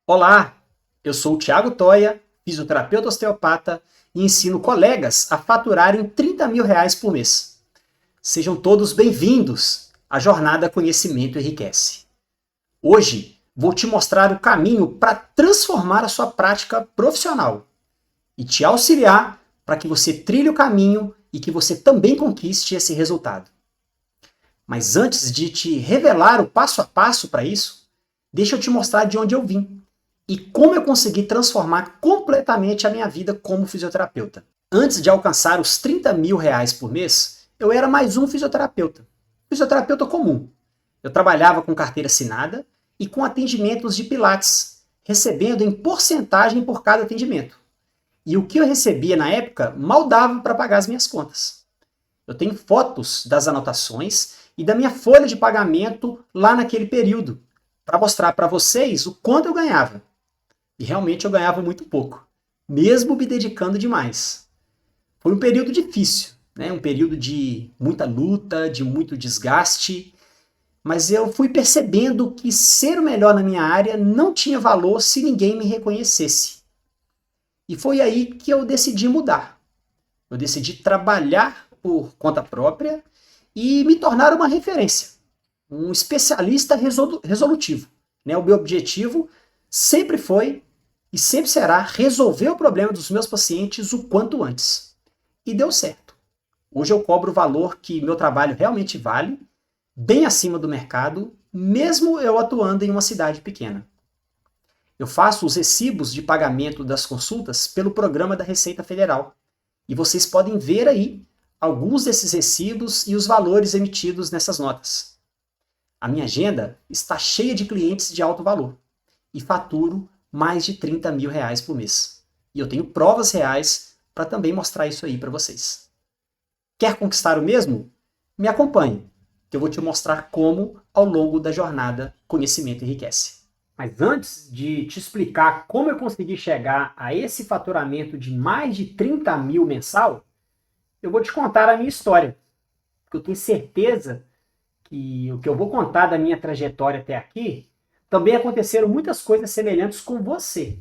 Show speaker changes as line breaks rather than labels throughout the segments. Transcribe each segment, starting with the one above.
Olá, eu sou o Thiago Toia, fisioterapeuta osteopata e ensino colegas a faturarem R$ 30.000 por mês. Sejam todos bem-vindos à jornada Conhecimento Enriquece. Hoje vou te mostrar o caminho para transformar a sua prática profissional e te auxiliar para que você trilhe o caminho e que você também conquiste esse resultado. Mas antes de te revelar o passo a passo para isso, deixa eu te mostrar de onde eu vim e como eu consegui transformar completamente a minha vida como fisioterapeuta. Antes de alcançar os R$ 30.000 por mês, eu era mais um fisioterapeuta comum. Eu trabalhava com carteira assinada e com atendimentos de pilates, recebendo em porcentagem por cada atendimento. E o que eu recebia na época mal dava para pagar as minhas contas. Eu tenho fotos das anotações e da minha folha de pagamento lá naquele período, para mostrar para vocês o quanto eu ganhava. E realmente eu ganhava muito pouco, mesmo me dedicando demais. Foi um período difícil, né? Um período de muita luta, de muito desgaste, mas eu fui percebendo que ser o melhor na minha área não tinha valor se ninguém me reconhecesse. E foi aí que eu decidi mudar. Eu decidi trabalhar por conta própria e me tornar uma referência, um especialista resolutivo. Né? O meu objetivo sempre foi e sempre será resolver o problema dos meus pacientes o quanto antes. E deu certo. Hoje eu cobro o valor que meu trabalho realmente vale, bem acima do mercado, mesmo eu atuando em uma cidade pequena. Eu faço os recibos de pagamento das consultas pelo programa da Receita Federal. E vocês podem ver aí alguns desses recibos e os valores emitidos nessas notas. A minha agenda está cheia de clientes de alto valor e faturo mais de R$ 30.000 por mês. E eu tenho provas reais para também mostrar isso aí para vocês. Quer conquistar o mesmo? Me acompanhe, que eu vou te mostrar como ao longo da jornada Conhecimento Enriquece. Mas antes de te explicar como eu consegui chegar a esse faturamento de mais de 30 mil mensal, eu vou te contar a minha história. Porque eu tenho certeza que o que eu vou contar da minha trajetória até aqui, também aconteceram muitas coisas semelhantes com você.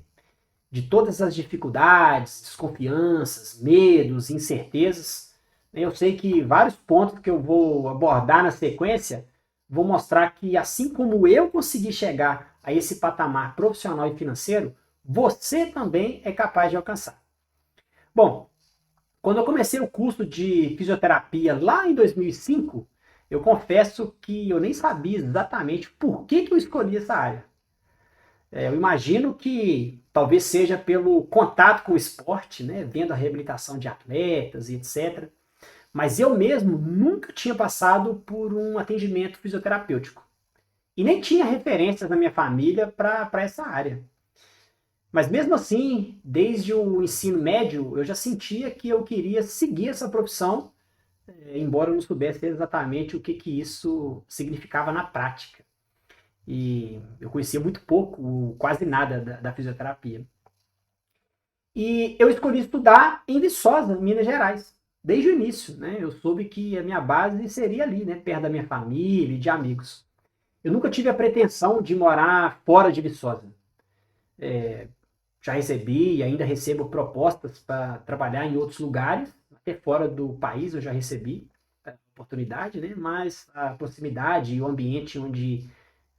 De todas as dificuldades, desconfianças, medos, incertezas. Eu sei que vários pontos que eu vou abordar na sequência vão mostrar que, assim como eu consegui chegar a esse patamar profissional e financeiro, você também é capaz de alcançar. Bom, quando eu comecei o curso de fisioterapia lá em 2005, eu confesso que eu nem sabia exatamente por que eu escolhi essa área. Eu imagino que talvez seja pelo contato com o esporte, né, vendo a reabilitação de atletas e etc. Mas eu mesmo nunca tinha passado por um atendimento fisioterapêutico. E nem tinha referências na minha família para essa área. Mas mesmo assim, desde o ensino médio, eu já sentia que eu queria seguir essa profissão, embora eu não soubesse exatamente o que isso significava na prática. E eu conhecia muito pouco, quase nada da fisioterapia. E eu escolhi estudar em Viçosa, Minas Gerais, desde o início. Né? Eu soube que a minha base seria ali, né? Perto da minha família e de amigos. Eu nunca tive a pretensão de morar fora de Viçosa. Já recebi e ainda recebo propostas para trabalhar em outros lugares, até fora do país eu já recebi oportunidade, né? Mas a proximidade e o ambiente onde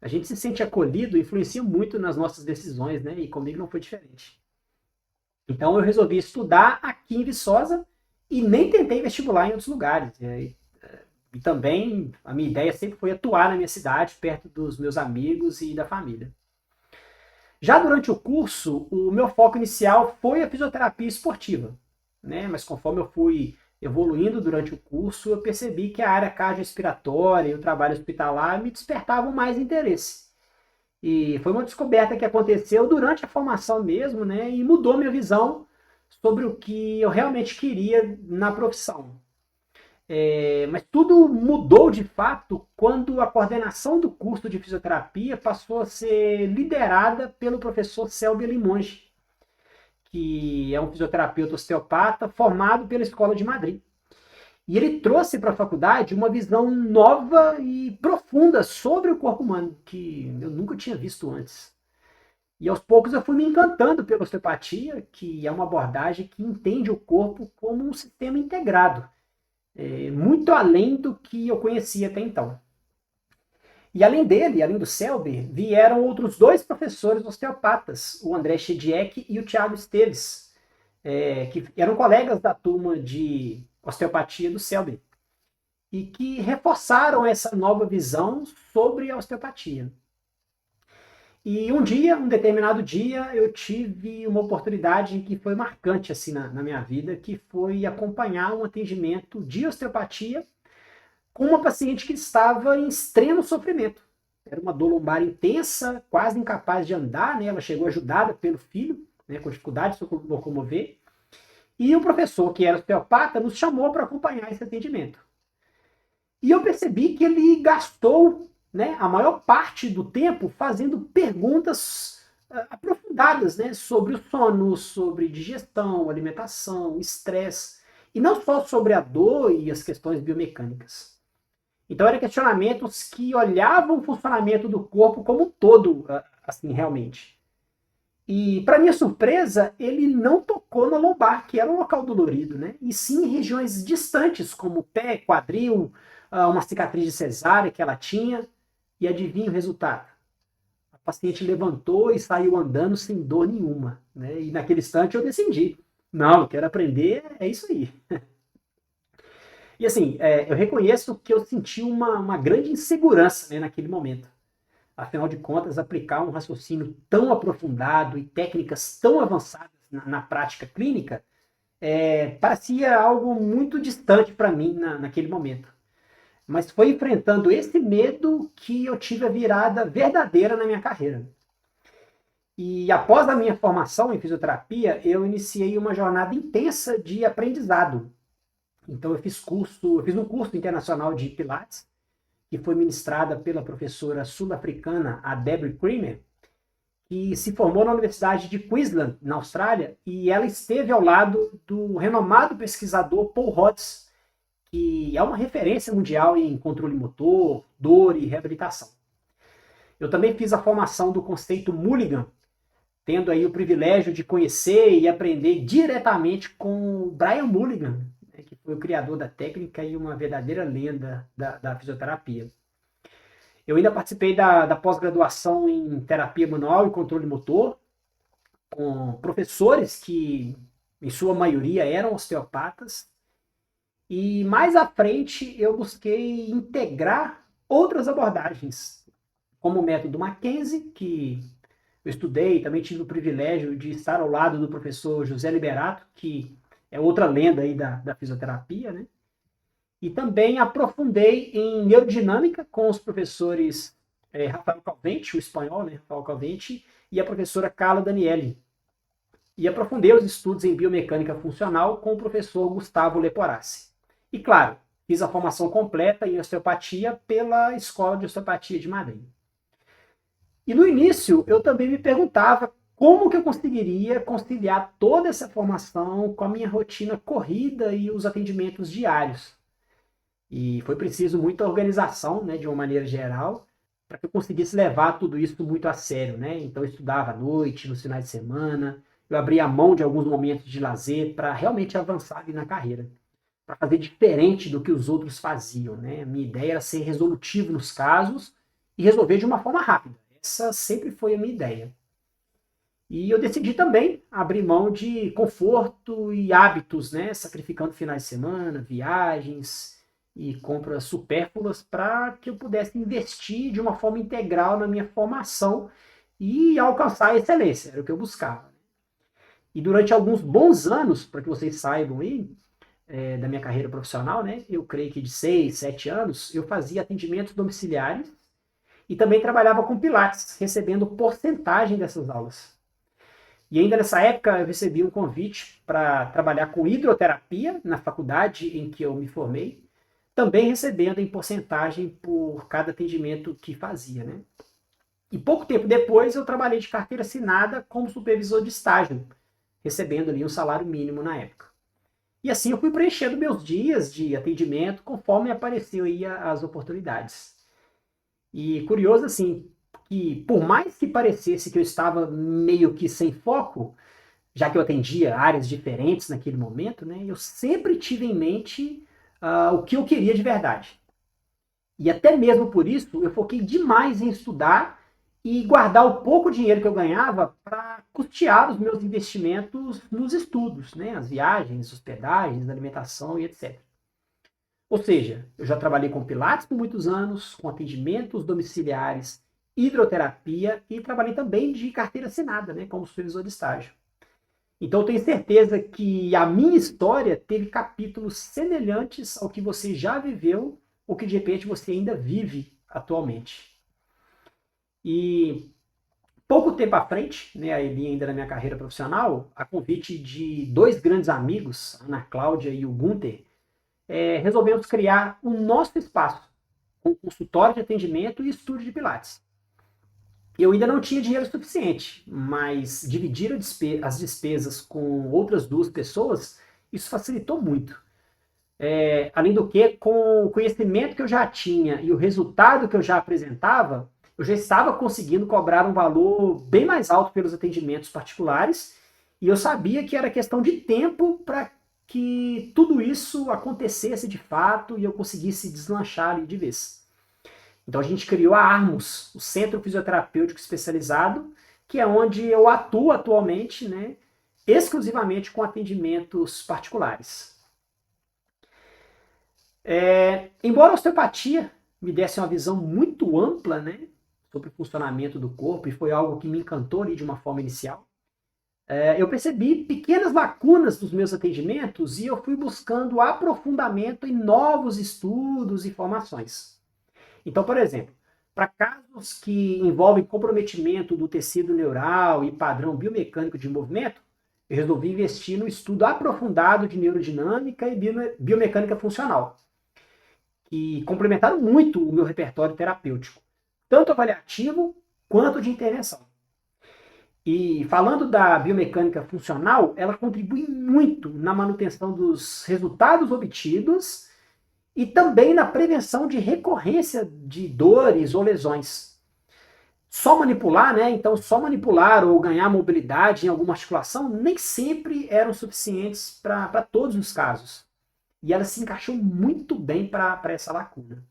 a gente se sente acolhido influencia muito nas nossas decisões, né? E comigo não foi diferente. Então eu resolvi estudar aqui em Viçosa e nem tentei vestibular em outros lugares. E também a minha ideia sempre foi atuar na minha cidade, perto dos meus amigos e da família. Já durante o curso, o meu foco inicial foi a fisioterapia esportiva, né? Mas conforme eu fui evoluindo durante o curso, eu percebi que a área cardiorrespiratória e o trabalho hospitalar me despertavam mais interesse. E foi uma descoberta que aconteceu durante a formação mesmo, né? E mudou minha visão sobre o que eu realmente queria na profissão. Mas tudo mudou de fato quando a coordenação do curso de fisioterapia passou a ser liderada pelo professor Selby Limonge, que é um fisioterapeuta osteopata formado pela Escola de Madrid. E ele trouxe para a faculdade uma visão nova e profunda sobre o corpo humano, que eu nunca tinha visto antes. E aos poucos eu fui me encantando pela osteopatia, que é uma abordagem que entende o corpo como um sistema integrado, muito além do que eu conhecia até então. E além dele, além do Selber, vieram outros dois professores osteopatas, o André Chediek e o Thiago Esteves, que eram colegas da turma de osteopatia do Selber, e que reforçaram essa nova visão sobre a osteopatia. E um determinado dia, eu tive uma oportunidade que foi marcante assim na minha vida, que foi acompanhar um atendimento de osteopatia com uma paciente que estava em extremo sofrimento. Era uma dor lombar intensa, quase incapaz de andar, né? Ela chegou ajudada pelo filho, né, com dificuldade de se locomover. E o professor, que era osteopata, nos chamou para acompanhar esse atendimento. E eu percebi que ele gastou, né, a maior parte do tempo fazendo perguntas aprofundadas, né, sobre o sono, sobre digestão, alimentação, estresse, e não só sobre a dor e as questões biomecânicas. Então eram questionamentos que olhavam o funcionamento do corpo como um todo, assim, realmente. E, para minha surpresa, ele não tocou na lombar, que era um local dolorido, né? E sim em regiões distantes, como pé, quadril, uma cicatriz de cesárea que ela tinha. E adivinha o resultado? A paciente levantou e saiu andando sem dor nenhuma, né? E naquele instante eu decidi. Não, eu quero aprender, é isso aí. E assim, eu reconheço que eu senti uma grande insegurança, né, naquele momento. Afinal de contas, aplicar um raciocínio tão aprofundado e técnicas tão avançadas na prática clínica parecia algo muito distante para mim naquele momento. Mas foi enfrentando esse medo que eu tive a virada verdadeira na minha carreira. E após a minha formação em fisioterapia, eu iniciei uma jornada intensa de aprendizado. Então eu fiz um curso internacional de Pilates, que foi ministrada pela professora sul-africana, a Debbie Creamer, que se formou na Universidade de Queensland, na Austrália, e ela esteve ao lado do renomado pesquisador Paul Hodges, que é uma referência mundial em controle motor, dor e reabilitação. Eu também fiz a formação do conceito Mulligan, tendo aí o privilégio de conhecer e aprender diretamente com o Brian Mulligan, né, que foi o criador da técnica e uma verdadeira lenda da fisioterapia. Eu ainda participei da pós-graduação em terapia manual e controle motor, com professores que, em sua maioria, eram osteopatas. E mais à frente, eu busquei integrar outras abordagens, como o método Mackenzie, que eu estudei, também tive o privilégio de estar ao lado do professor José Liberato, que é outra lenda aí da fisioterapia, né? E também aprofundei em neurodinâmica com os professores Rafael Calvente, o espanhol, né, Rafael Calvente, e a professora Carla Daniele. E aprofundei os estudos em biomecânica funcional com o professor Gustavo Leporassi. E claro, fiz a formação completa em osteopatia pela Escola de Osteopatia de Madrid. E no início eu também me perguntava como que eu conseguiria conciliar toda essa formação com a minha rotina corrida e os atendimentos diários. E foi preciso muita organização, né, de uma maneira geral, para que eu conseguisse levar tudo isso muito a sério, né? Então eu estudava à noite, nos finais de semana, eu abria mão de alguns momentos de lazer para realmente avançar ali na carreira, para fazer diferente do que os outros faziam, né? A minha ideia era ser resolutivo nos casos e resolver de uma forma rápida. Essa sempre foi a minha ideia. E eu decidi também abrir mão de conforto e hábitos, né? Sacrificando finais de semana, viagens e compras supérfluas para que eu pudesse investir de uma forma integral na minha formação e alcançar a excelência, era o que eu buscava. E durante alguns bons anos, para que vocês saibam aí, da minha carreira profissional, né? Eu creio que de 6, 7 anos, eu fazia atendimentos domiciliares e também trabalhava com Pilates, recebendo porcentagem dessas aulas. E ainda nessa época eu recebi um convite para trabalhar com hidroterapia na faculdade em que eu me formei, também recebendo em porcentagem por cada atendimento que fazia, né? E pouco tempo depois eu trabalhei de carteira assinada como supervisor de estágio, recebendo ali um salário mínimo na época. E assim eu fui preenchendo meus dias de atendimento conforme apareciam aí as oportunidades. E curioso assim, que, por mais que parecesse que eu estava meio que sem foco, já que eu atendia áreas diferentes naquele momento, né, eu sempre tive em mente o que eu queria de verdade. E até mesmo por isso, eu foquei demais em estudar e guardar o pouco dinheiro que eu ganhava para custear os meus investimentos nos estudos, né, as viagens, hospedagens, alimentação e etc. Ou seja, eu já trabalhei com pilates por muitos anos, com atendimentos domiciliares, hidroterapia e trabalhei também de carteira assinada, né, como supervisor de estágio. Então eu tenho certeza que a minha história teve capítulos semelhantes ao que você já viveu ou que de repente você ainda vive atualmente. E pouco tempo à frente, né, ali ainda na minha carreira profissional, a convite de dois grandes amigos, a Ana Cláudia e o Gunther, resolvemos criar o nosso espaço, com consultório de atendimento e estúdio de pilates. Eu ainda não tinha dinheiro suficiente, mas dividir as despesas com outras duas pessoas, isso facilitou muito. Além do que, com o conhecimento que eu já tinha e o resultado que eu já apresentava, eu já estava conseguindo cobrar um valor bem mais alto pelos atendimentos particulares, e eu sabia que era questão de tempo para que tudo isso acontecesse de fato e eu conseguisse deslanchar ali de vez. Então a gente criou a Armos, o Centro Fisioterapêutico Especializado, que é onde eu atuo atualmente, né, exclusivamente com atendimentos particulares. Embora a osteopatia me desse uma visão muito ampla, né, sobre o funcionamento do corpo, e foi algo que me encantou ali de uma forma inicial, eu percebi pequenas lacunas dos meus atendimentos e eu fui buscando aprofundamento em novos estudos e formações. Então, por exemplo, para casos que envolvem comprometimento do tecido neural e padrão biomecânico de movimento, eu resolvi investir no estudo aprofundado de neurodinâmica e biomecânica funcional, que complementaram muito o meu repertório terapêutico, tanto avaliativo quanto de intervenção. E falando da biomecânica funcional, ela contribui muito na manutenção dos resultados obtidos e também na prevenção de recorrência de dores ou lesões. Só manipular, né? Então, só manipular ou ganhar mobilidade em alguma articulação nem sempre eram suficientes para todos os casos. E ela se encaixou muito bem para essa lacuna.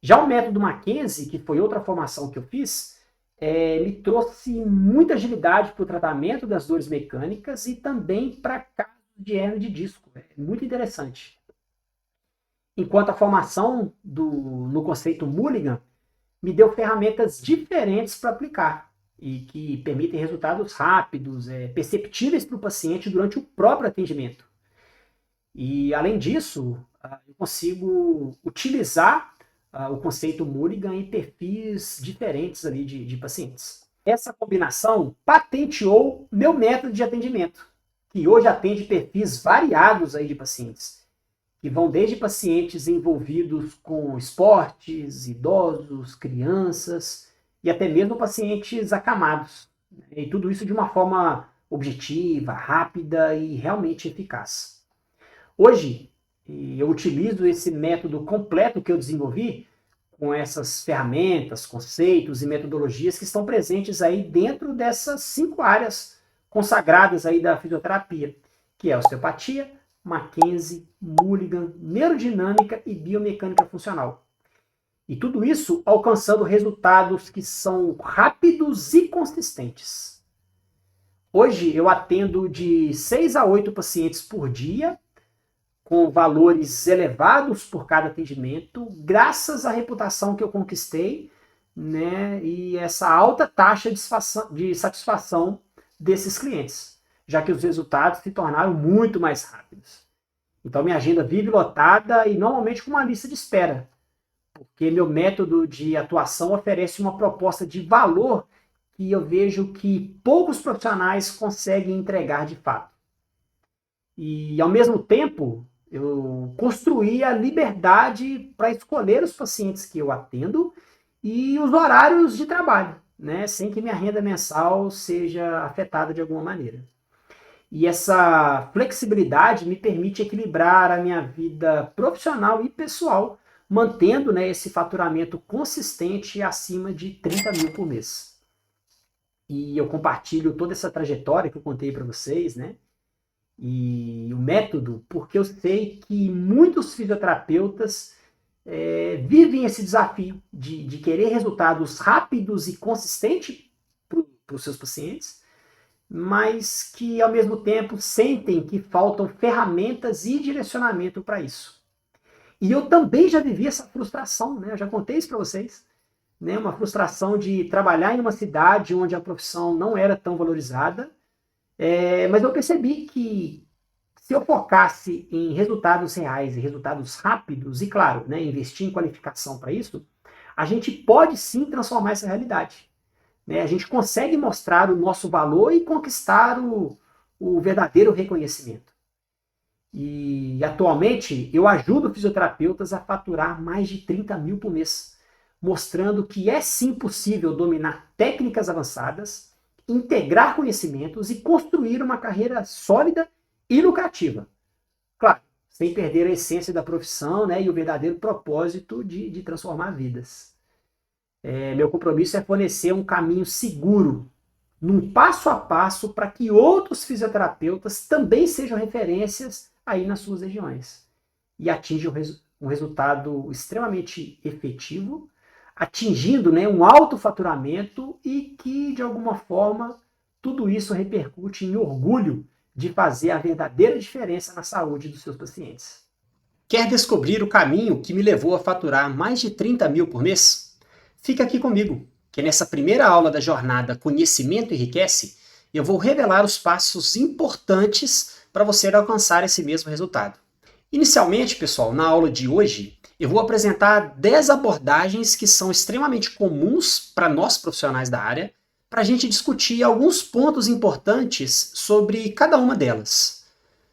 Já o método Mackenzie, que foi outra formação que eu fiz, me trouxe muita agilidade para o tratamento das dores mecânicas e também para casos de hernia de disco. É muito interessante. Enquanto a formação no conceito Mulligan me deu ferramentas diferentes para aplicar e que permitem resultados rápidos, perceptíveis para o paciente durante o próprio atendimento. E, além disso, eu consigo utilizar o conceito Mulligan em perfis diferentes ali de pacientes. Essa combinação patenteou meu método de atendimento, que hoje atende perfis variados aí de pacientes, que vão desde pacientes envolvidos com esportes, idosos, crianças e até mesmo pacientes acamados. E tudo isso de uma forma objetiva, rápida e realmente eficaz. Hoje, eu utilizo esse método completo que eu desenvolvi com essas ferramentas, conceitos e metodologias que estão presentes aí dentro dessas 5 áreas consagradas aí da fisioterapia, que é a osteopatia, Mackenzie, Mulligan, neurodinâmica e biomecânica funcional. E tudo isso alcançando resultados que são rápidos e consistentes. Hoje eu atendo de 6 a 8 pacientes por dia, com valores elevados por cada atendimento, graças à reputação que eu conquistei, né, e essa alta taxa de satisfação desses clientes, já que os resultados se tornaram muito mais rápidos. Então minha agenda vive lotada e normalmente com uma lista de espera, porque meu método de atuação oferece uma proposta de valor que eu vejo que poucos profissionais conseguem entregar de fato. E, ao mesmo tempo, eu construí a liberdade para escolher os pacientes que eu atendo e os horários de trabalho, né, sem que minha renda mensal seja afetada de alguma maneira. E essa flexibilidade me permite equilibrar a minha vida profissional e pessoal mantendo, né, esse faturamento consistente acima de 30 mil por mês. E eu compartilho toda essa trajetória que eu contei para vocês, né? E o método, porque eu sei que muitos fisioterapeutas vivem esse desafio de querer resultados rápidos e consistentes para os seus pacientes, mas que ao mesmo tempo sentem que faltam ferramentas e direcionamento para isso. E eu também já vivi essa frustração, né? Eu já contei isso para vocês, né? Uma frustração de trabalhar em uma cidade onde a profissão não era tão valorizada, mas eu percebi que se eu focasse em resultados reais e resultados rápidos, e claro, né, investir em qualificação para isso, a gente pode sim transformar essa realidade. Né? A gente consegue mostrar o nosso valor e conquistar o verdadeiro reconhecimento. E atualmente eu ajudo fisioterapeutas a faturar mais de 30 mil por mês, mostrando que é sim possível dominar técnicas avançadas, integrar conhecimentos e construir uma carreira sólida e lucrativa. Claro, sem perder a essência da profissão, né, e o verdadeiro propósito de transformar vidas. Meu compromisso é fornecer um caminho seguro, num passo a passo, para que outros fisioterapeutas também sejam referências aí nas suas regiões e atinjam um resultado extremamente efetivo, atingindo, né, um alto faturamento e que, de alguma forma, tudo isso repercute em orgulho de fazer a verdadeira diferença na saúde dos seus pacientes. Quer descobrir o caminho que me levou a faturar mais de 30 mil por mês? Fica aqui comigo, que nessa primeira aula da jornada Conhecimento Enriquece, eu vou revelar os passos importantes para você alcançar esse mesmo resultado. Inicialmente, pessoal, na aula de hoje, eu vou apresentar 10 abordagens que são extremamente comuns para nós profissionais da área, para a gente discutir alguns pontos importantes sobre cada uma delas.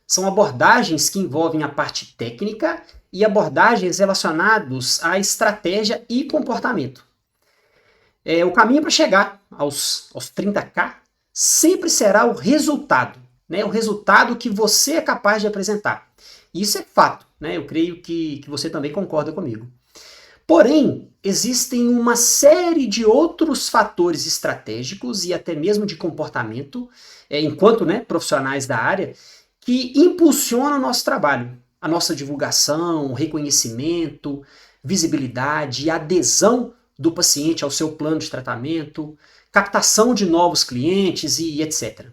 São abordagens que envolvem a parte técnica e abordagens relacionadas à estratégia e comportamento. O caminho para chegar aos 30K sempre será o resultado, né? O resultado que você é capaz de apresentar. Isso é fato, né? Eu creio que você também concorda comigo. Porém, existem uma série de outros fatores estratégicos e até mesmo de comportamento, enquanto, né, profissionais da área, que impulsionam o nosso trabalho, a nossa divulgação, reconhecimento, visibilidade e adesão do paciente ao seu plano de tratamento, captação de novos clientes e etc.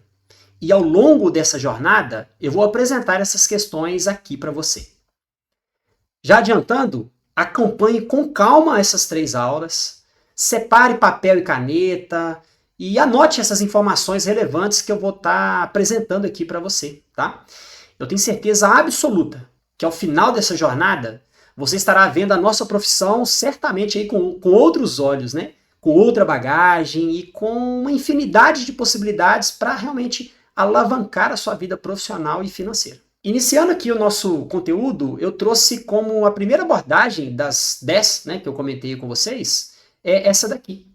E ao longo dessa jornada, eu vou apresentar essas questões aqui para você. Já adiantando, acompanhe com calma essas 3 aulas, separe papel e caneta e anote essas informações relevantes que eu vou estar apresentando aqui para você, tá? Eu tenho certeza absoluta que ao final dessa jornada, você estará vendo a nossa profissão certamente aí com outros olhos, né? Com outra bagagem e com uma infinidade de possibilidades para realmente alavancar a sua vida profissional e financeira. Iniciando aqui o nosso conteúdo, eu trouxe como a primeira abordagem das 10, né, que eu comentei com vocês, é essa daqui,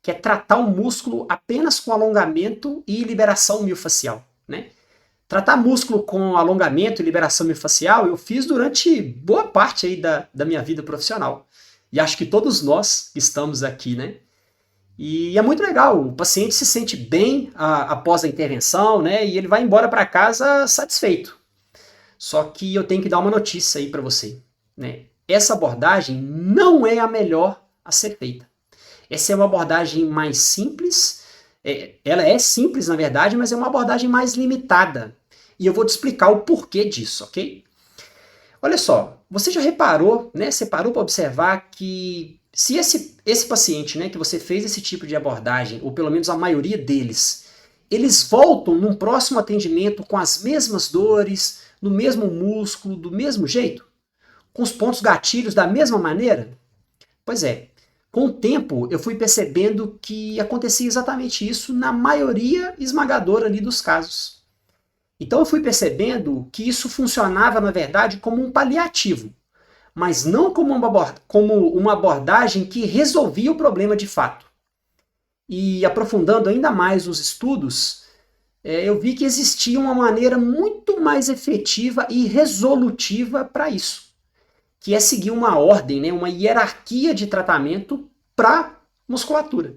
que é tratar o músculo apenas com alongamento e liberação miofascial, né? Tratar músculo com alongamento e liberação miofascial eu fiz durante boa parte aí da minha vida profissional. E acho que todos nós estamos aqui, né? E é muito legal, o paciente se sente bem após a intervenção, né? E ele vai embora para casa satisfeito. Só que eu tenho que dar uma notícia aí para você, né? Essa abordagem não é a melhor a ser feita. Essa é uma abordagem mais simples, ela é simples na verdade, mas é uma abordagem mais limitada. E eu vou te explicar o porquê disso, ok? Olha só, você já reparou, né? Você parou para observar que se esse paciente, né, que você fez esse tipo de abordagem, ou pelo menos a maioria deles, eles voltam num próximo atendimento com as mesmas dores, no mesmo músculo, do mesmo jeito? Com os pontos gatilhos da mesma maneira? Pois é, com o tempo eu fui percebendo que acontecia exatamente isso na maioria esmagadora ali dos casos. Então eu fui percebendo que isso funcionava, na verdade, como um paliativo, mas não como uma abordagem que resolvia o problema de fato. E aprofundando ainda mais os estudos, eu vi que existia uma maneira muito mais efetiva e resolutiva para isso. que é seguir uma ordem, né, uma hierarquia de tratamento para musculatura.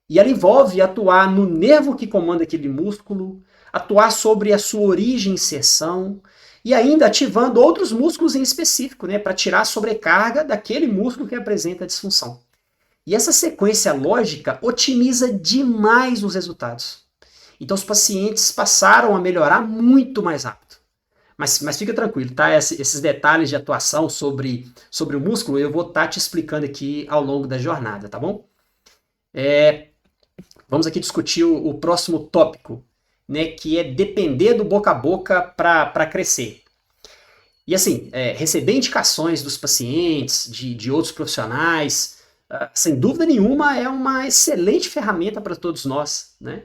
E ela envolve atuar no nervo que comanda aquele músculo, atuar sobre a sua origem e inserção, e ainda ativando outros músculos em específico, né, para tirar a sobrecarga daquele músculo que apresenta disfunção. E essa sequência lógica otimiza demais os resultados. Então os pacientes passaram a melhorar muito mais rápido. Mas fica tranquilo, tá? Esses detalhes de atuação sobre o músculo eu vou estar te explicando aqui ao longo da jornada, tá bom? Vamos aqui discutir o próximo tópico, né, que é depender do boca a boca para crescer. E assim, receber indicações dos pacientes, de outros profissionais, sem dúvida nenhuma é uma excelente ferramenta para todos nós, né?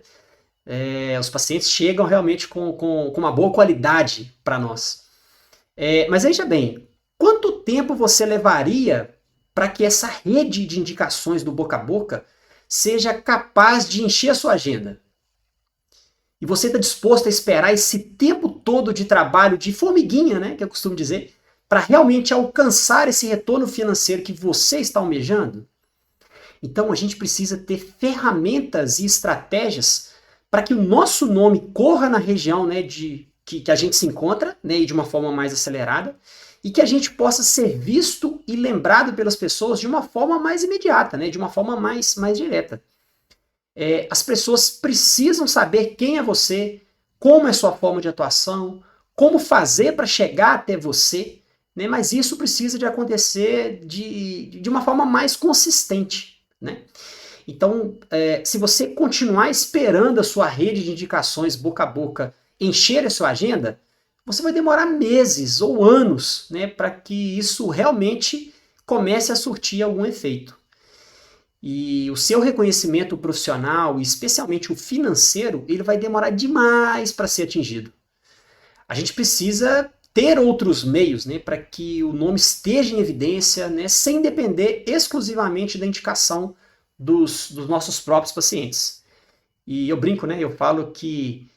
Os pacientes chegam realmente com uma boa qualidade para nós. Mas veja bem, quanto tempo você levaria para que essa rede de indicações do boca a boca seja capaz de encher a sua agenda? E você está disposto a esperar esse tempo todo de trabalho, de formiguinha, né, que eu costumo dizer, para realmente alcançar esse retorno financeiro que você está almejando? Então a gente precisa ter ferramentas e estratégias para que o nosso nome corra na região, né, que a gente se encontra, né, e de uma forma mais acelerada, e que a gente possa ser visto e lembrado pelas pessoas de uma forma mais imediata, né, de uma forma mais direta. As pessoas precisam saber quem é você, como é sua forma de atuação, como fazer para chegar até você, né, mas isso precisa de acontecer de uma forma mais consistente, né? Então, se você continuar esperando a sua rede de indicações boca a boca encher a sua agenda, você vai demorar meses ou anos, né, para que isso realmente comece a surtir algum efeito. E o seu reconhecimento profissional, especialmente o financeiro, ele vai demorar demais para ser atingido. A gente precisa ter outros meios, né, para que o nome esteja em evidência, né, sem depender exclusivamente da indicação dos nossos próprios pacientes. E eu brinco, né? Eu falo que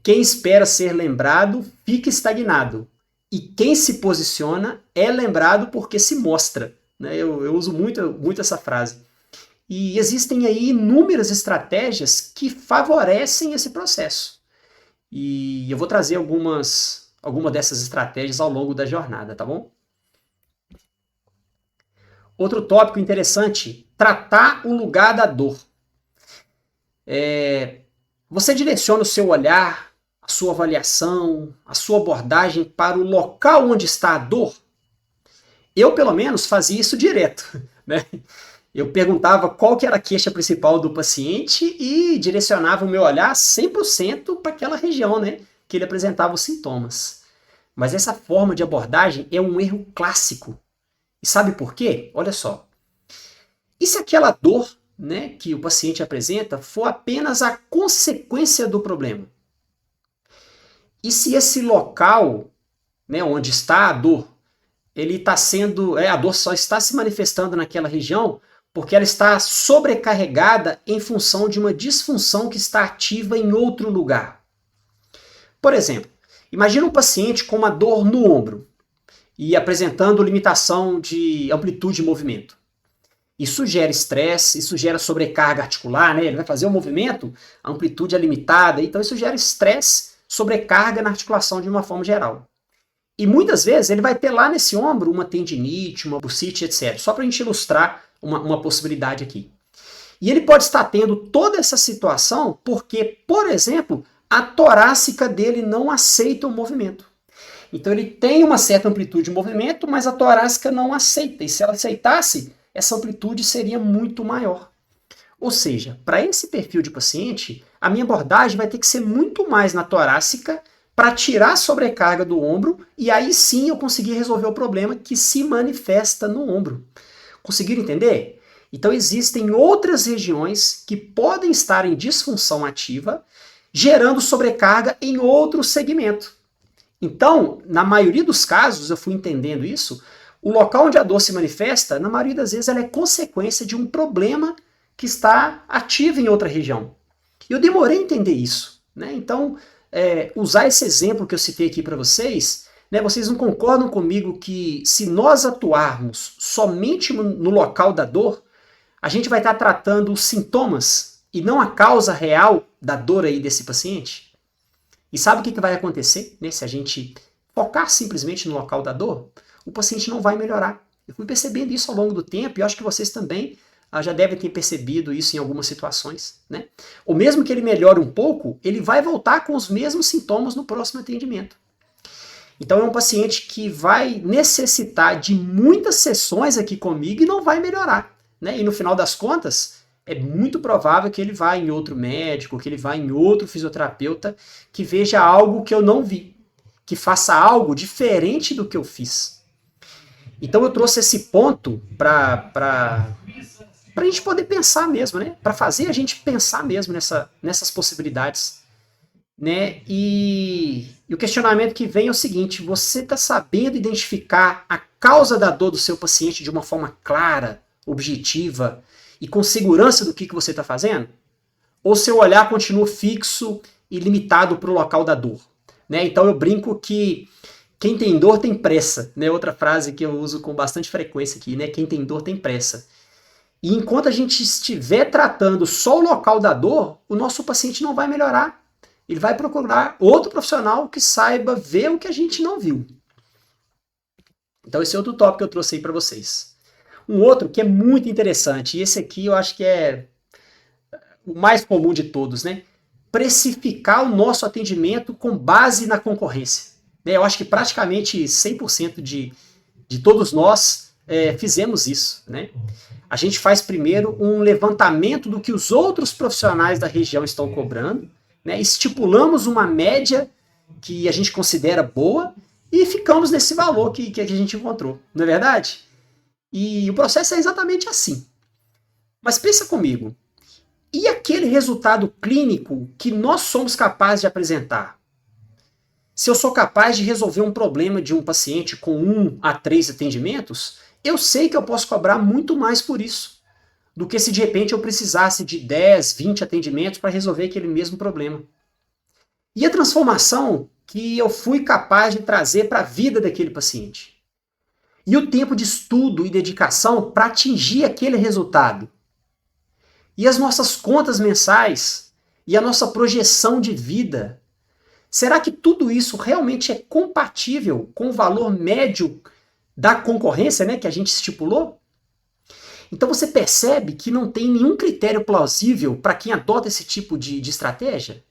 quem espera ser lembrado fica estagnado. E quem se posiciona é lembrado porque se mostra. Né? Eu uso muito essa frase. E existem aí inúmeras estratégias que favorecem esse processo. E eu vou trazer alguma dessas estratégias ao longo da jornada, tá bom? Outro tópico interessante, tratar o lugar da dor. Você direciona o seu olhar, a sua avaliação, a sua abordagem para o local onde está a dor? Eu, pelo menos, fazia isso direto, né? Eu perguntava qual que era a queixa principal do paciente e direcionava o meu olhar 100% para aquela região, né, que ele apresentava os sintomas. Mas essa forma de abordagem é um erro clássico. E sabe por quê? Olha só. E se aquela dor, né, que o paciente apresenta for apenas a consequência do problema? E se esse local, né, onde está a dor, ele está sendo, a dor só está se manifestando naquela região porque ela está sobrecarregada em função de uma disfunção que está ativa em outro lugar? Por exemplo, imagina um paciente com uma dor no ombro e apresentando limitação de amplitude de movimento. Isso gera estresse, isso gera sobrecarga articular, né? Ele vai fazer um movimento, a amplitude é limitada, então isso gera estresse, sobrecarga na articulação de uma forma geral. E muitas vezes ele vai ter lá nesse ombro uma tendinite, uma bursite, etc. Só para a gente ilustrar uma possibilidade aqui. E ele pode estar tendo toda essa situação porque, por exemplo, a torácica dele não aceita o movimento. Então ele tem uma certa amplitude de movimento, mas a torácica não aceita. E se ela aceitasse, essa amplitude seria muito maior. Ou seja, para esse perfil de paciente, a minha abordagem vai ter que ser muito mais na torácica para tirar a sobrecarga do ombro e aí sim eu conseguir resolver o problema que se manifesta no ombro. Conseguiram entender? Então existem outras regiões que podem estar em disfunção ativa, gerando sobrecarga em outro segmento. Então, na maioria dos casos, eu fui entendendo isso, o local onde a dor se manifesta, na maioria das vezes, ela é consequência de um problema que está ativo em outra região. E eu demorei a entender isso, né? Então, usar esse exemplo que eu citei aqui para vocês Né? Vocês não concordam comigo que se nós atuarmos somente no local da dor, a gente vai estar tratando os sintomas e não a causa real da dor aí desse paciente? E sabe o que vai acontecer, né, se a gente focar simplesmente no local da dor? O paciente não vai melhorar. Eu fui percebendo isso ao longo do tempo e acho que vocês também já devem ter percebido isso em algumas situações, né? Ou mesmo que ele melhore um pouco, ele vai voltar com os mesmos sintomas no próximo atendimento. Então é um paciente que vai necessitar de muitas sessões aqui comigo e não vai melhorar, né? E no final das contas, é muito provável que ele vá em outro médico, que ele vá em outro fisioterapeuta, que veja algo que eu não vi, que faça algo diferente do que eu fiz. Então eu trouxe esse ponto para a gente poder pensar mesmo, né? Para fazer a gente pensar mesmo nessas possibilidades, né? E o questionamento que vem é o seguinte: você está sabendo identificar a causa da dor do seu paciente de uma forma clara, objetiva e com segurança do que você está fazendo? Ou seu olhar continua fixo e limitado para o local da dor? Né? Então eu brinco que quem tem dor tem pressa, né? Outra frase que eu uso com bastante frequência aqui, né? Quem tem dor tem pressa. E enquanto a gente estiver tratando só o local da dor, o nosso paciente não vai melhorar. Ele vai procurar outro profissional que saiba ver o que a gente não viu. Então esse é outro tópico que eu trouxe aí para vocês. Um outro que é muito interessante, e esse aqui eu acho que é o mais comum de todos, né? Precificar o nosso atendimento com base na concorrência. Eu acho que praticamente 100% de todos nós fizemos isso, né? A gente faz primeiro um levantamento do que os outros profissionais da região estão cobrando, né? Estipulamos uma média que a gente considera boa e ficamos nesse valor que a gente encontrou, não é verdade? E o processo é exatamente assim. Mas pensa comigo, e aquele resultado clínico que nós somos capazes de apresentar? Se eu sou capaz de resolver um problema de um paciente com 1 a 3 atendimentos, eu sei que eu posso cobrar muito mais por isso, do que se de repente eu precisasse de 10, 20 atendimentos para resolver aquele mesmo problema. E a transformação que eu fui capaz de trazer para a vida daquele paciente? E o tempo de estudo e dedicação para atingir aquele resultado? E as nossas contas mensais? E a nossa projeção de vida? Será que tudo isso realmente é compatível com o valor médio da concorrência, né, que a gente estipulou? Então você percebe que não tem nenhum critério plausível para quem adota esse tipo de estratégia?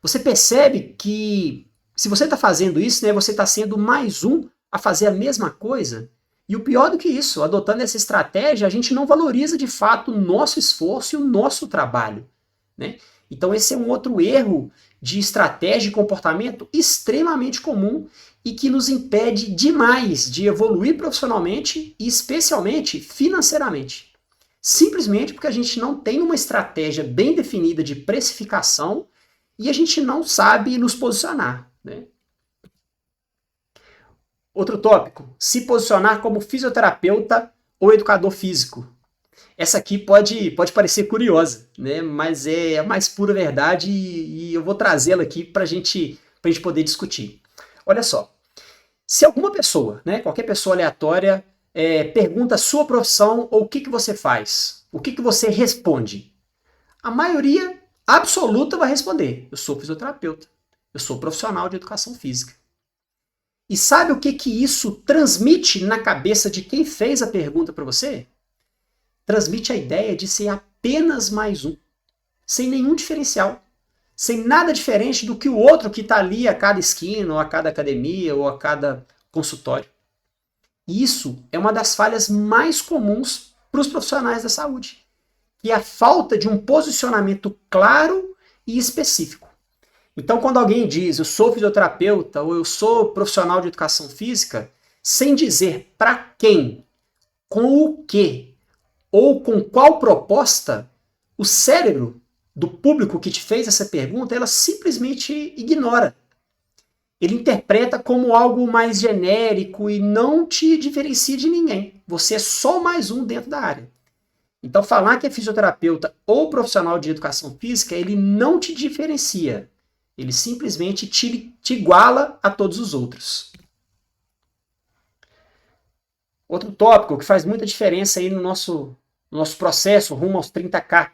Você percebe que se você está fazendo isso, né, você está sendo mais um a fazer a mesma coisa? E o pior do que isso, adotando essa estratégia, a gente não valoriza de fato o nosso esforço e o nosso trabalho, né? Então esse é um outro erro de estratégia e comportamento extremamente comum e que nos impede demais de evoluir profissionalmente e especialmente financeiramente. Simplesmente porque a gente não tem uma estratégia bem definida de precificação e a gente não sabe nos posicionar, né? Outro tópico, se posicionar como fisioterapeuta ou educador físico. Essa aqui pode parecer curiosa, né? Mas é a mais pura verdade e eu vou trazê-la aqui para a gente poder discutir. Olha só, se alguma pessoa, né, qualquer pessoa aleatória, pergunta a sua profissão ou o que você faz, o que você responde? A maioria absoluta vai responder: eu sou fisioterapeuta, eu sou profissional de educação física. E sabe o que isso transmite na cabeça de quem fez a pergunta para você? Transmite a ideia de ser apenas mais um, sem nenhum diferencial, sem nada diferente do que o outro que está ali a cada esquina, ou a cada academia, ou a cada consultório. E isso é uma das falhas mais comuns para os profissionais da saúde, que é a falta de um posicionamento claro e específico. Então, quando alguém diz eu sou fisioterapeuta ou eu sou profissional de educação física, sem dizer para quem, com o que, ou com qual proposta, o cérebro do público que te fez essa pergunta, ela simplesmente ignora. Ele interpreta como algo mais genérico e não te diferencia de ninguém. Você é só mais um dentro da área. Então, falar que é fisioterapeuta ou profissional de educação física, ele não te diferencia. Ele simplesmente te iguala a todos os outros. Outro tópico que faz muita diferença aí no nosso processo rumo aos 30K.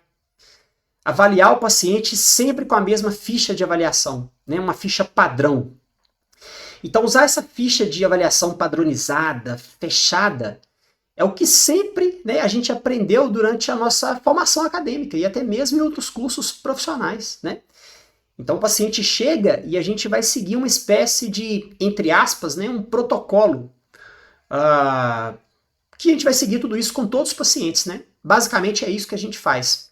Avaliar o paciente sempre com a mesma ficha de avaliação, né? Uma ficha padrão. Então, usar essa ficha de avaliação padronizada, fechada, é o que sempre, né, a gente aprendeu durante a nossa formação acadêmica e até mesmo em outros cursos profissionais, né? Então o paciente chega e a gente vai seguir uma espécie de, entre aspas, né, um protocolo, que a gente vai seguir tudo isso com todos os pacientes, né? Basicamente é isso que a gente faz.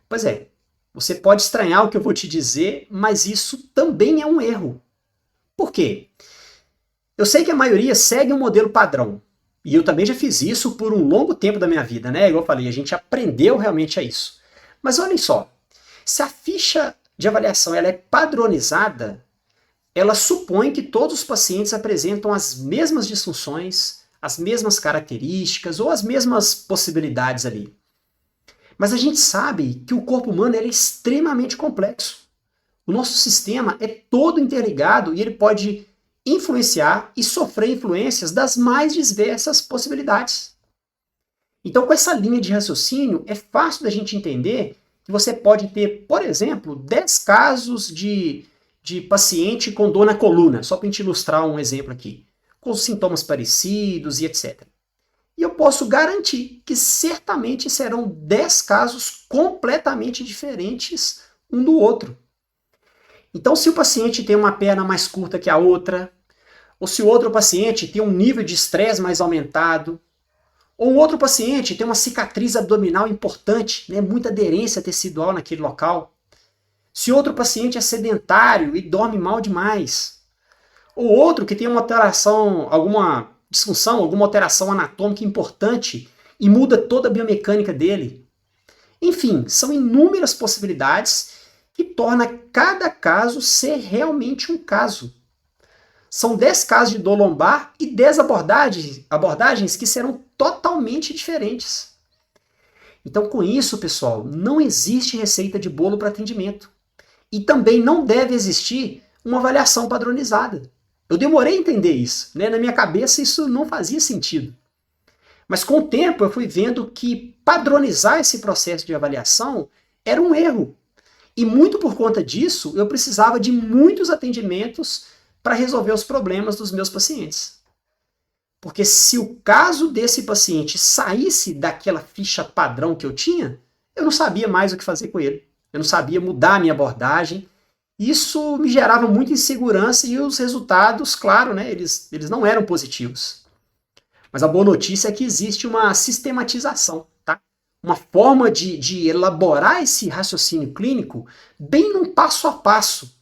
Pois é, você pode estranhar o que eu vou te dizer, mas isso também é um erro. Por quê? Eu sei que a maioria segue um modelo padrão, e eu também já fiz isso por um longo tempo da minha vida, né? Igual eu falei, a gente aprendeu realmente a isso. Mas olhem só, se a ficha de avaliação ela é padronizada, ela supõe que todos os pacientes apresentam as mesmas disfunções, as mesmas características ou as mesmas possibilidades ali. Mas a gente sabe que o corpo humano é extremamente complexo. O nosso sistema é todo interligado e ele pode influenciar e sofrer influências das mais diversas possibilidades. Então, com essa linha de raciocínio, é fácil da gente entender que você pode ter, por exemplo, 10 casos de paciente com dor na coluna, só para a gente ilustrar um exemplo aqui, com sintomas parecidos e etc. E eu posso garantir que certamente serão 10 casos completamente diferentes um do outro. Então, se o paciente tem uma perna mais curta que a outra, ou se o outro paciente tem um nível de estresse mais aumentado, ou um outro paciente tem uma cicatriz abdominal importante, né, muita aderência tecidual naquele local, se outro paciente é sedentário e dorme mal demais, ou outro que tem uma alteração, alguma disfunção, alguma alteração anatômica importante e muda toda a biomecânica dele. Enfim, são inúmeras possibilidades que torna cada caso ser realmente um caso. São 10 casos de dor lombar e 10 abordagens que serão totalmente diferentes. Então, com isso, pessoal, não existe receita de bolo para atendimento. E também não deve existir uma avaliação padronizada. Eu demorei a entender isso, né? Na minha cabeça isso não fazia sentido. Mas com o tempo eu fui vendo que padronizar esse processo de avaliação era um erro. E muito por conta disso, eu precisava de muitos atendimentos para resolver os problemas dos meus pacientes. Porque se o caso desse paciente saísse daquela ficha padrão que eu tinha, eu não sabia mais o que fazer com ele. Eu não sabia mudar a minha abordagem. Isso me gerava muita insegurança e os resultados, claro, né, eles não eram positivos. Mas a boa notícia é que existe uma sistematização, tá? Uma forma de elaborar esse raciocínio clínico bem num passo a passo,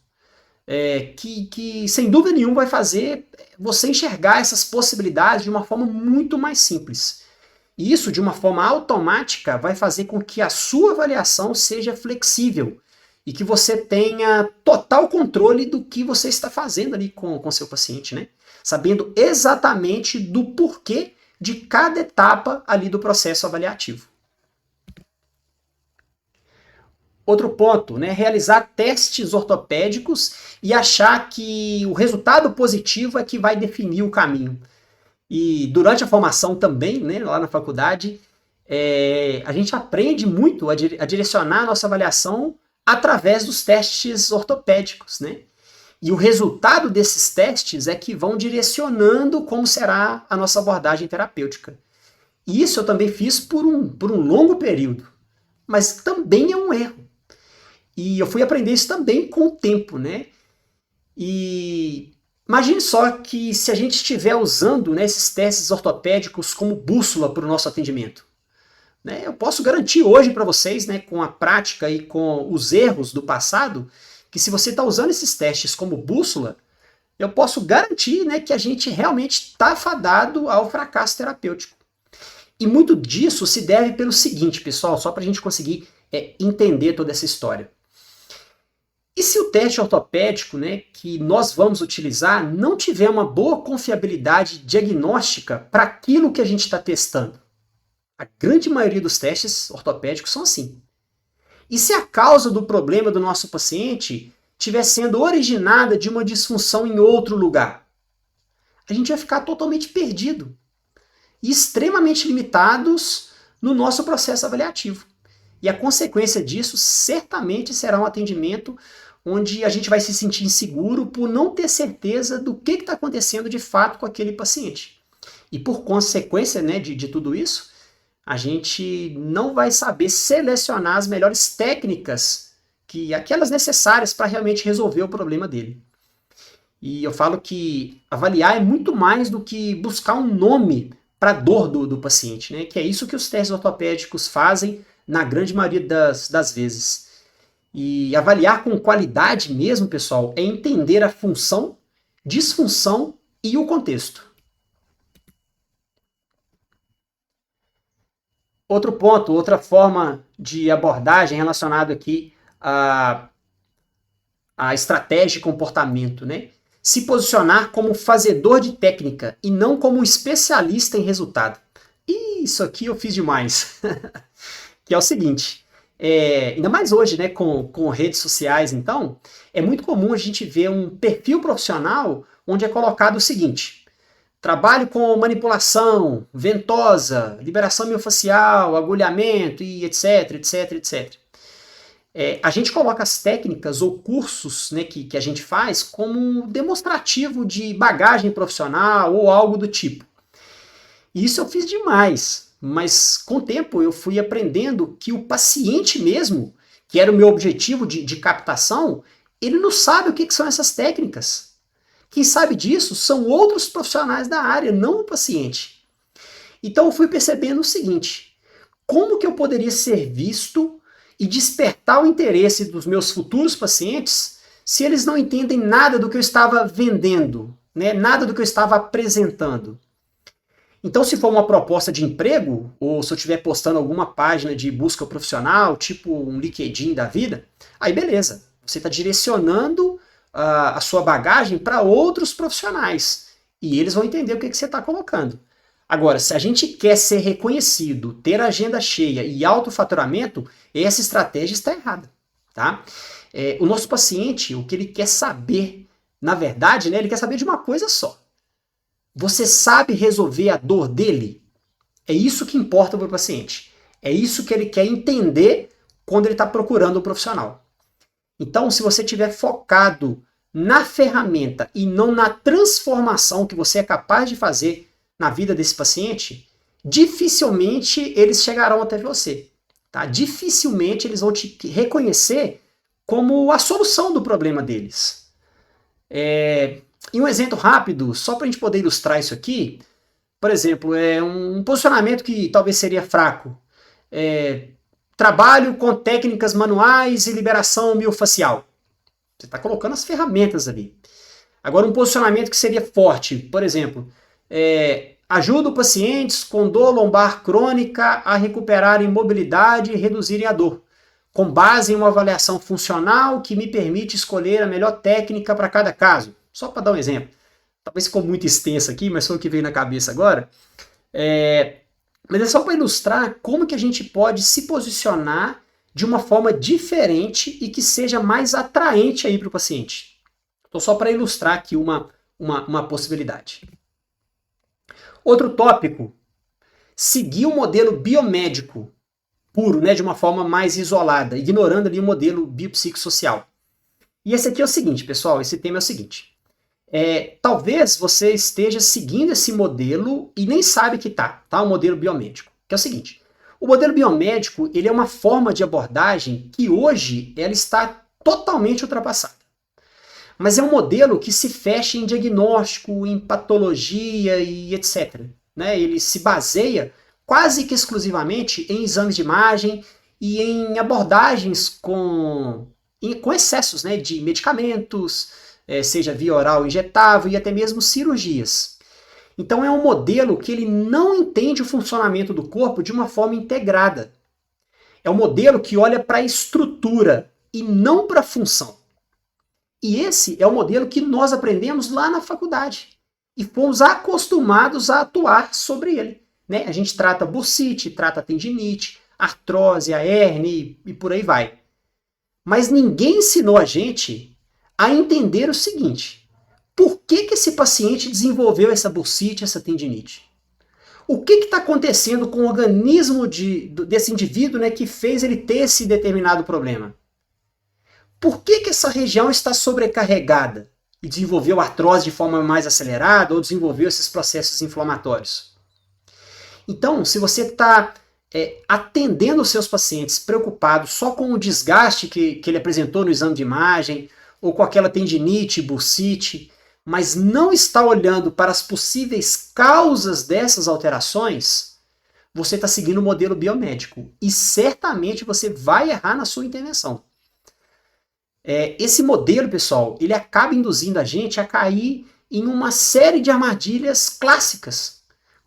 que sem dúvida nenhuma vai fazer você enxergar essas possibilidades de uma forma muito mais simples. E isso, de uma forma automática, vai fazer com que a sua avaliação seja flexível e que você tenha total controle do que você está fazendo ali com seu paciente, né? Sabendo exatamente do porquê de cada etapa ali do processo avaliativo. Outro ponto, né? Realizar testes ortopédicos e achar que o resultado positivo é que vai definir o caminho. E durante a formação também, né, lá na faculdade, a gente aprende muito a direcionar a nossa avaliação através dos testes ortopédicos, né? E o resultado desses testes é que vão direcionando como será a nossa abordagem terapêutica. E isso eu também fiz por um longo período, mas também é um erro. E eu fui aprender isso também com o tempo, né? E imagine só que se a gente estiver usando, né, esses testes ortopédicos como bússola para o nosso atendimento. Né? Eu posso garantir hoje para vocês, né, com a prática e com os erros do passado, que se você está usando esses testes como bússola, eu posso garantir, né, que a gente realmente está fadado ao fracasso terapêutico. E muito disso se deve pelo seguinte, pessoal, só para a gente conseguir entender toda essa história. E se o teste ortopédico, né, que nós vamos utilizar não tiver uma boa confiabilidade diagnóstica para aquilo que a gente está testando? A grande maioria dos testes ortopédicos são assim. E se a causa do problema do nosso paciente estiver sendo originada de uma disfunção em outro lugar? A gente vai ficar totalmente perdido. e extremamente limitados no nosso processo avaliativo. E a consequência disso certamente será um atendimento onde a gente vai se sentir inseguro por não ter certeza do que está acontecendo de fato com aquele paciente. E por consequência, né, de tudo isso, a gente não vai saber selecionar as melhores técnicas, aquelas necessárias para realmente resolver o problema dele. E eu falo que avaliar é muito mais do que buscar um nome para a dor do paciente, né? Que é isso que os testes ortopédicos fazem na grande maioria das vezes. E avaliar com qualidade mesmo, pessoal, é entender a função, disfunção e o contexto. Outro ponto, outra forma de abordagem relacionada aqui à estratégia de comportamento, né? Se posicionar como fazedor de técnica e não como um especialista em resultado. Isso aqui eu fiz demais. Que é o seguinte, ainda mais hoje, né, com redes sociais, então, é muito comum a gente ver um perfil profissional onde é colocado o seguinte: trabalho com manipulação, ventosa, liberação miofascial, agulhamento e etc, etc, etc. A gente coloca as técnicas ou cursos, né, que a gente faz como um demonstrativo de bagagem profissional ou algo do tipo. E isso eu fiz demais, mas com o tempo eu fui aprendendo que o paciente mesmo, que era o meu objetivo de captação, ele não sabe o que são essas técnicas. Quem sabe disso são outros profissionais da área, não o paciente. Então eu fui percebendo o seguinte: como que eu poderia ser visto e despertar o interesse dos meus futuros pacientes se eles não entendem nada do que eu estava vendendo, né? Nada do que eu estava apresentando? Então, se for uma proposta de emprego, ou se eu estiver postando alguma página de busca profissional, tipo um LinkedIn da vida, aí beleza, você está direcionando a sua bagagem para outros profissionais e eles vão entender o que você está colocando. Agora, se a gente quer ser reconhecido, ter agenda cheia e alto faturamento, essa estratégia está errada, tá? O nosso paciente, o que ele quer saber, na verdade, né, ele quer saber de uma coisa só. Você sabe resolver a dor dele? É isso que importa para o paciente. É isso que ele quer entender quando ele está procurando um profissional. Então, se você estiver focado na ferramenta e não na transformação que você é capaz de fazer na vida desse paciente, dificilmente eles chegarão até você. Tá? Dificilmente eles vão te reconhecer como a solução do problema deles. E um exemplo rápido, só para a gente poder ilustrar isso aqui, por exemplo, um posicionamento que talvez seria fraco. Trabalho com técnicas manuais e liberação miofascial. Você está colocando as ferramentas ali. Agora, um posicionamento que seria forte, por exemplo, ajuda pacientes com dor lombar crônica a recuperarem mobilidade e reduzirem a dor, com base em uma avaliação funcional que me permite escolher a melhor técnica para cada caso. Só para dar um exemplo. Talvez ficou muito extenso aqui, mas foi o que veio na cabeça agora. Mas é só para ilustrar como que a gente pode se posicionar de uma forma diferente e que seja mais atraente aí para o paciente. Então, só para ilustrar aqui uma possibilidade. Outro tópico, seguir o modelo biomédico puro, né, de uma forma mais isolada, ignorando ali o modelo biopsicossocial. E esse aqui é o seguinte, pessoal, esse tema é o seguinte. Talvez você esteja seguindo esse modelo e nem sabe que tá o modelo biomédico. Que é o seguinte, o modelo biomédico ele é uma forma de abordagem que hoje ela está totalmente ultrapassada. Mas é um modelo que se fecha em diagnóstico, em patologia e etc. Né? Ele se baseia quase que exclusivamente em exames de imagem e em abordagens com excessos, né, de medicamentos, seja via oral injetável e até mesmo cirurgias. Então é um modelo que ele não entende o funcionamento do corpo de uma forma integrada. É um modelo que olha para a estrutura e não para a função. E esse é o modelo que nós aprendemos lá na faculdade. E fomos acostumados a atuar sobre ele. Né? A gente trata bursite, trata tendinite, artrose, a hérnia e por aí vai. Mas ninguém ensinou a gente a entender o seguinte: por que esse paciente desenvolveu essa bursite, essa tendinite? O que está acontecendo com o organismo desse indivíduo, né, que fez ele ter esse determinado problema? Por que essa região está sobrecarregada e desenvolveu artrose de forma mais acelerada ou desenvolveu esses processos inflamatórios? Então, se você está atendendo os seus pacientes preocupados só com o desgaste que ele apresentou no exame de imagem, ou com aquela tendinite, bursite, mas não está olhando para as possíveis causas dessas alterações, você está seguindo o modelo biomédico e certamente você vai errar na sua intervenção. Esse modelo, pessoal, ele acaba induzindo a gente a cair em uma série de armadilhas clássicas,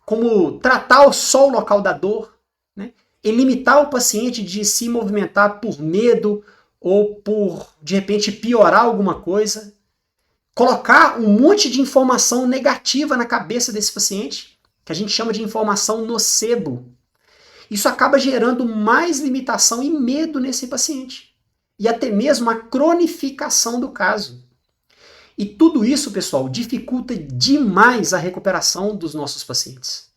como tratar só o local da dor, né? E limitar o paciente de se movimentar por medo ou por, de repente, piorar alguma coisa, colocar um monte de informação negativa na cabeça desse paciente, que a gente chama de informação nocebo. Isso acaba gerando mais limitação e medo nesse paciente, e até mesmo a cronificação do caso. E tudo isso, pessoal, dificulta demais a recuperação dos nossos pacientes.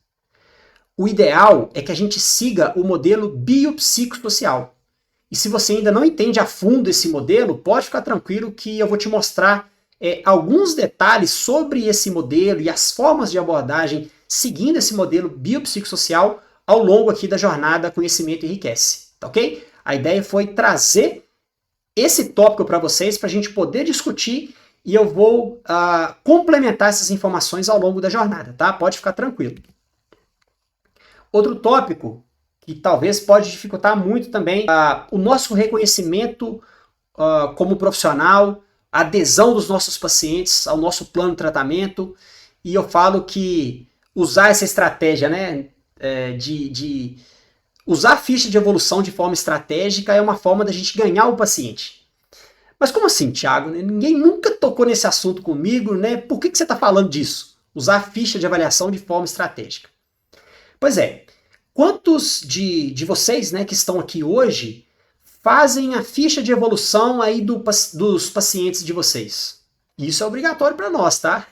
O ideal é que a gente siga o modelo biopsicossocial. E se você ainda não entende a fundo esse modelo, pode ficar tranquilo que eu vou te mostrar alguns detalhes sobre esse modelo e as formas de abordagem seguindo esse modelo biopsicossocial ao longo aqui da jornada Conhecimento Enriquece, tá ok? A ideia foi trazer esse tópico para vocês, para a gente poder discutir, e eu vou complementar essas informações ao longo da jornada, tá? Pode ficar tranquilo. Outro tópico que talvez pode dificultar muito também o nosso reconhecimento como profissional, a adesão dos nossos pacientes ao nosso plano de tratamento, e eu falo que usar essa estratégia, né, de usar a ficha de evolução de forma estratégica é uma forma da gente ganhar o paciente. Mas como assim, Thiago? Ninguém nunca tocou nesse assunto comigo, né? Por que você está falando disso? Usar a ficha de avaliação de forma estratégica. Pois é, quantos de vocês, né, que estão aqui hoje fazem a ficha de evolução aí dos pacientes de vocês? Isso é obrigatório para nós, tá?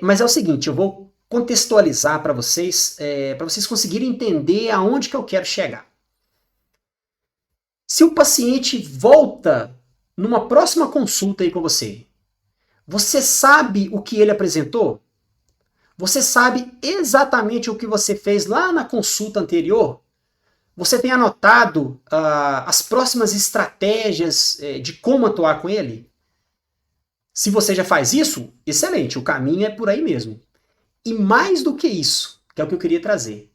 Mas é o seguinte, eu vou contextualizar para vocês conseguirem entender aonde que eu quero chegar. Se o paciente volta numa próxima consulta aí com você, você sabe o que ele apresentou? Você sabe exatamente o que você fez lá na consulta anterior? Você tem anotado as próximas estratégias de como atuar com ele? Se você já faz isso, excelente, o caminho é por aí mesmo. E mais do que isso, que é o que eu queria trazer.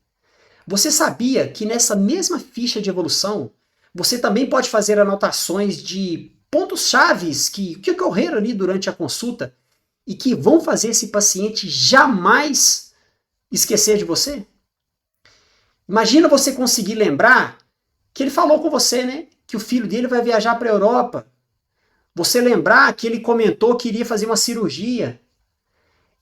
Você sabia que nessa mesma ficha de evolução, você também pode fazer anotações de pontos chaves que ocorreram ali durante a consulta e que vão fazer esse paciente jamais esquecer de você? Imagina você conseguir lembrar que ele falou com você, né? Que o filho dele vai viajar para a Europa. Você lembrar que ele comentou que iria fazer uma cirurgia.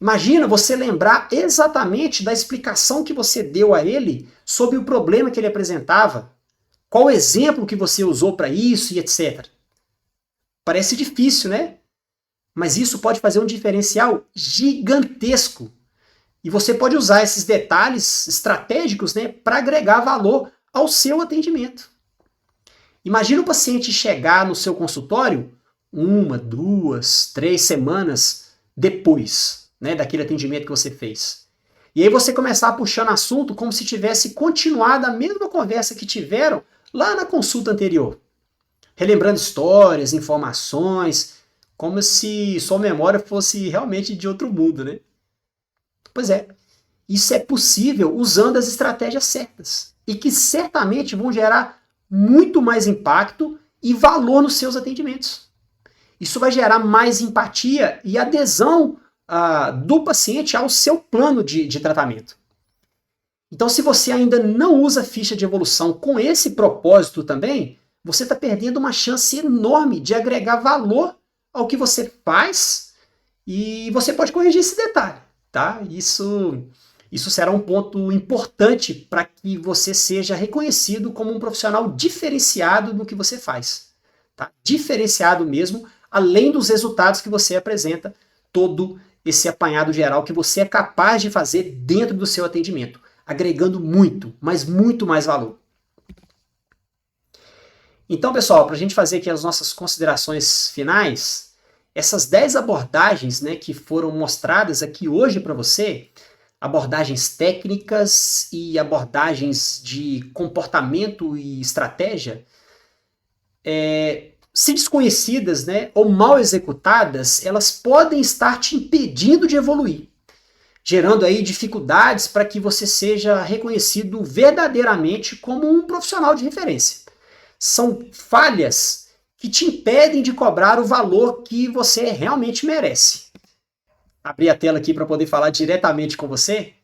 Imagina você lembrar exatamente da explicação que você deu a ele sobre o problema que ele apresentava. Qual o exemplo que você usou para isso e etc. Parece difícil, né? Mas isso pode fazer um diferencial gigantesco. E você pode usar esses detalhes estratégicos, né, para agregar valor ao seu atendimento. Imagina o paciente chegar no seu consultório 1, 2, 3 semanas depois, né, daquele atendimento que você fez. E aí você começar puxando assunto como se tivesse continuado a mesma conversa que tiveram lá na consulta anterior. Relembrando histórias, informações, como se sua memória fosse realmente de outro mundo, né? Pois é, isso é possível usando as estratégias certas e que certamente vão gerar muito mais impacto e valor nos seus atendimentos. Isso vai gerar mais empatia e adesão do paciente ao seu plano de tratamento. Então, se você ainda não usa ficha de evolução com esse propósito também, você está perdendo uma chance enorme de agregar valor ao que você faz e você pode corrigir esse detalhe. Tá? Isso será um ponto importante para que você seja reconhecido como um profissional diferenciado no que você faz. Tá? Diferenciado mesmo, além dos resultados que você apresenta todo esse apanhado geral que você é capaz de fazer dentro do seu atendimento, agregando muito, mas muito mais valor. Então, pessoal, para a gente fazer aqui as nossas considerações finais, essas 10 abordagens, né, que foram mostradas aqui hoje para você, abordagens técnicas e abordagens de comportamento e estratégia, se desconhecidas, né, ou mal executadas, elas podem estar te impedindo de evoluir, gerando aí dificuldades para que você seja reconhecido verdadeiramente como um profissional de referência. São falhas que te impedem de cobrar o valor que você realmente merece. Abri a tela aqui para poder falar diretamente com você,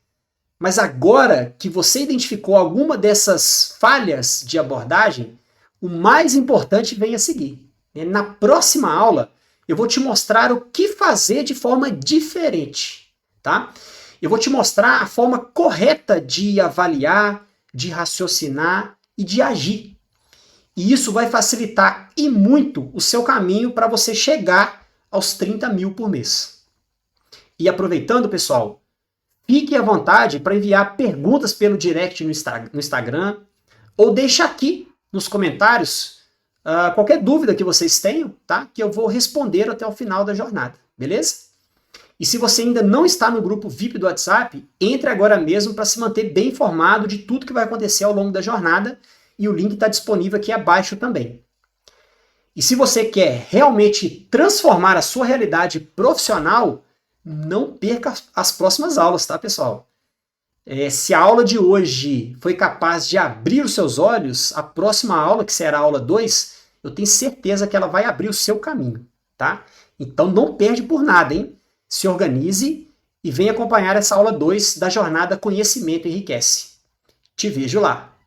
mas agora que você identificou alguma dessas falhas de abordagem, o mais importante vem a seguir. Na próxima aula, eu vou te mostrar o que fazer de forma diferente, tá? Eu vou te mostrar a forma correta de avaliar, de raciocinar e de agir. E isso vai facilitar e muito o seu caminho para você chegar aos 30 mil por mês. E aproveitando, pessoal, fique à vontade para enviar perguntas pelo direct no Instagram ou deixa aqui nos comentários qualquer dúvida que vocês tenham, tá? Que eu vou responder até o final da jornada, beleza? E se você ainda não está no grupo VIP do WhatsApp, entre agora mesmo para se manter bem informado de tudo que vai acontecer ao longo da jornada, e o link está disponível aqui abaixo também. E se você quer realmente transformar a sua realidade profissional, não perca as próximas aulas, tá, pessoal? Se a aula de hoje foi capaz de abrir os seus olhos, a próxima aula, que será a aula 2, eu tenho certeza que ela vai abrir o seu caminho, tá? Então não perde por nada, hein? Se organize e venha acompanhar essa aula 2 da jornada Conhecimento Enriquece. Te vejo lá!